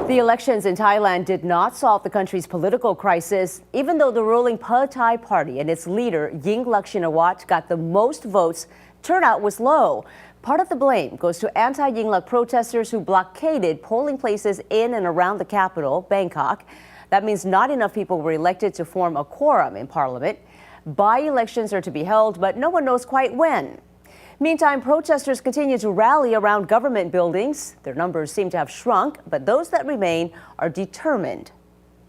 The elections in Thailand did not solve the country's political crisis, even though the ruling Pheu Thai party and its leader Yingluck Shinawatra got the most votes. Turnout was low. Part of the blame goes to anti-Yingluck protesters who blockaded polling places in and around the capital, Bangkok. That means not enough people were elected to form a quorum in parliament. By-elections are to be held, but no one knows quite when. Meantime, protesters continue to rally around government buildings. Their numbers seem to have shrunk, but those that remain are determined.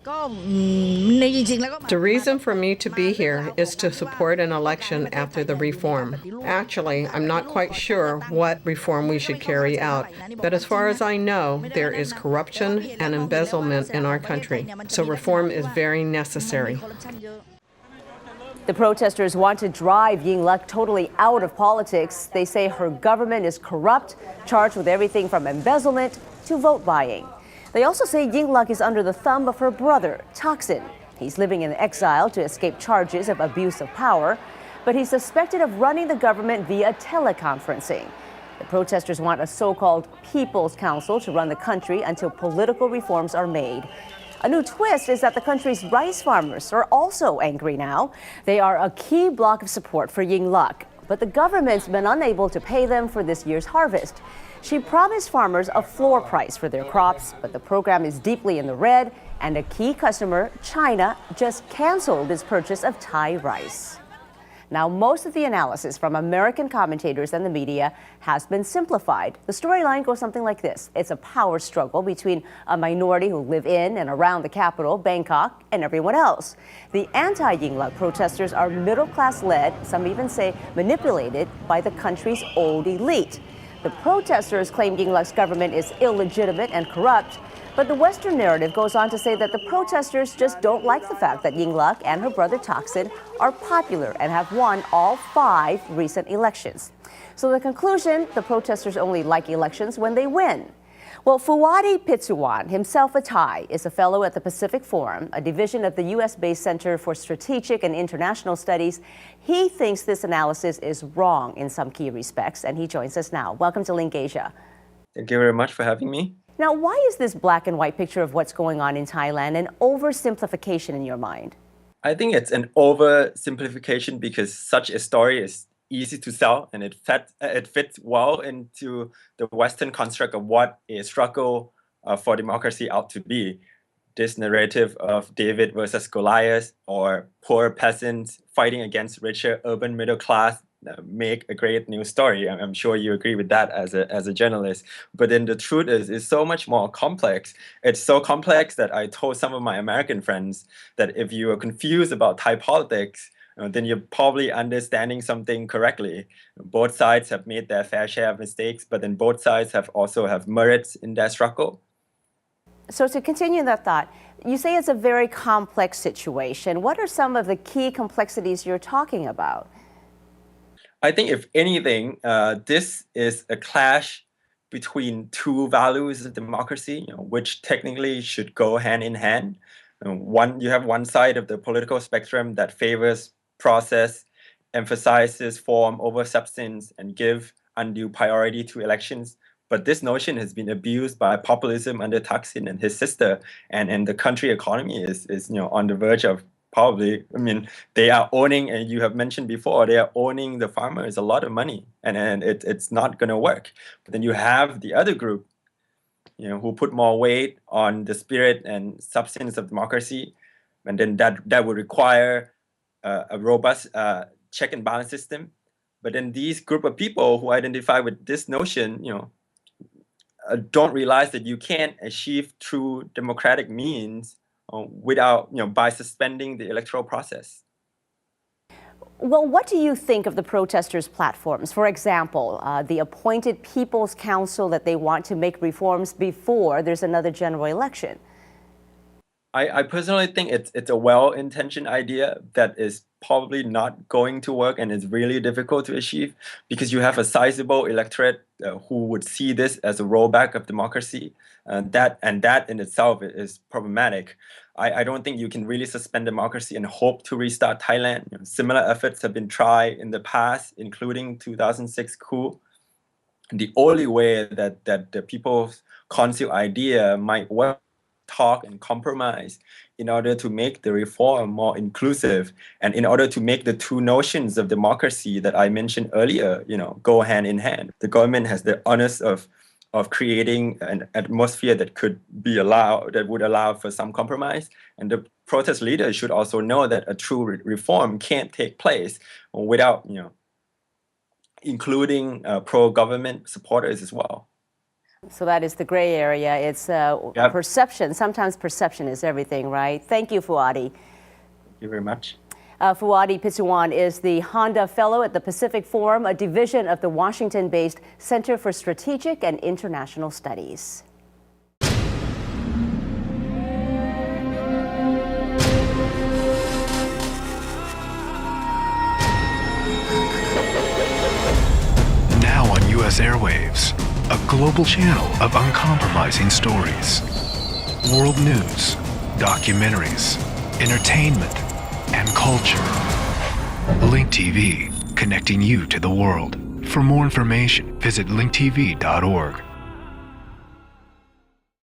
The reason for me to be here is to support an election after the reform. Actually, I'm not quite sure what reform we should carry out, but as far as I know, there is corruption and embezzlement in our country, so reform is very necessary. The protesters want to drive Yingluck totally out of politics. They say her government is corrupt, charged with everything from embezzlement to vote buying. They also say Yingluck is under the thumb of her brother, Thaksin. He's living in exile to escape charges of abuse of power, but he's suspected of running the government via teleconferencing. The protesters want a so-called People's Council to run the country until political reforms are made. A new twist is that the country's rice farmers are also angry now. They are a key block of support for Yingluck, but the government's been unable to pay them for this year's harvest. She promised farmers a floor price for their crops, but the program is deeply in the red, and a key customer, China, just canceled its purchase of Thai rice. Now, most of the analysis from American commentators and the media has been simplified. The storyline goes something like this. It's a power struggle between a minority who live in and around the capital, Bangkok, and everyone else. The anti-Yingluck protesters are middle-class led, some even say manipulated, by the country's old elite. The protesters claim Yingluck's government is illegitimate and corrupt, but the Western narrative goes on to say that the protesters just don't like the fact that Yingluck and her brother Thaksin are popular and have won all 5 recent elections. So the conclusion, the protesters only like elections when they win. Well, Fuwadi Pitsuwan, himself a Thai, is a fellow at the Pacific Forum, a division of the U.S.-based Center for Strategic and International Studies. He thinks this analysis is wrong in some key respects, and he joins us now. Welcome to Link Asia. Thank you very much for having me. Now, why is this black and white picture of what's going on in Thailand an oversimplification in your mind? I think it's an oversimplification because such a story is easy to sell and it fits well into the Western construct of what a struggle for democracy ought to be. This narrative of David versus Goliath or poor peasants fighting against richer urban middle class make a great news story. I'm sure you agree with that as a journalist. But then the truth is, it's so much more complex. It's so complex that I told some of my American friends that if you are confused about Thai politics, then you're probably understanding something correctly. Both sides have made their fair share of mistakes, but then both sides also have merits in their struggle. So to continue that thought, you say it's a very complex situation. What are some of the key complexities you're talking about? I think if anything, this is a clash between 2 values of democracy, which technically should go hand in hand. You have one side of the political spectrum that favors process, emphasizes form over substance, and give undue priority to elections. But this notion has been abused by populism under Thaksin and his sister, and the country economy is on the verge of probably, they are owning, and you have mentioned before, they are owning the farmers a lot of money, and it's not going to work. But then you have the other group, who put more weight on the spirit and substance of democracy, and then that would require a robust check and balance system. But then these group of people who identify with this notion, don't realize that you can't achieve through democratic means without, by suspending the electoral process. Well, what do you think of the protesters' platforms? For example, the appointed People's Council that they want to make reforms before there's another general election. I personally think it's a well-intentioned idea that is probably not going to work and is really difficult to achieve because you have a sizable electorate who would see this as a rollback of democracy. That in itself is problematic. I don't think you can really suspend democracy and hope to restart Thailand. Similar efforts have been tried in the past, including 2006 coup. the only way that the people's council idea might work, talk and compromise in order to make the reform more inclusive and in order to make the two notions of democracy that I mentioned earlier, go hand in hand. The government has the onus of creating an atmosphere that would allow for some compromise. And the protest leaders should also know that a true reform can't take place without, including pro-government supporters as well. So that is the gray area. It's Yep. perception. Sometimes perception is everything, right? Thank you, Fuadi. Thank you very much. Fuadi Pitsuwan is the Honda Fellow at the Pacific Forum, a division of the Washington-based Center for Strategic and International Studies. Now on U.S. airwaves, a global channel of uncompromising stories. World news, documentaries, entertainment, and culture. Link TV, connecting you to the world. For more information, visit linktv.org.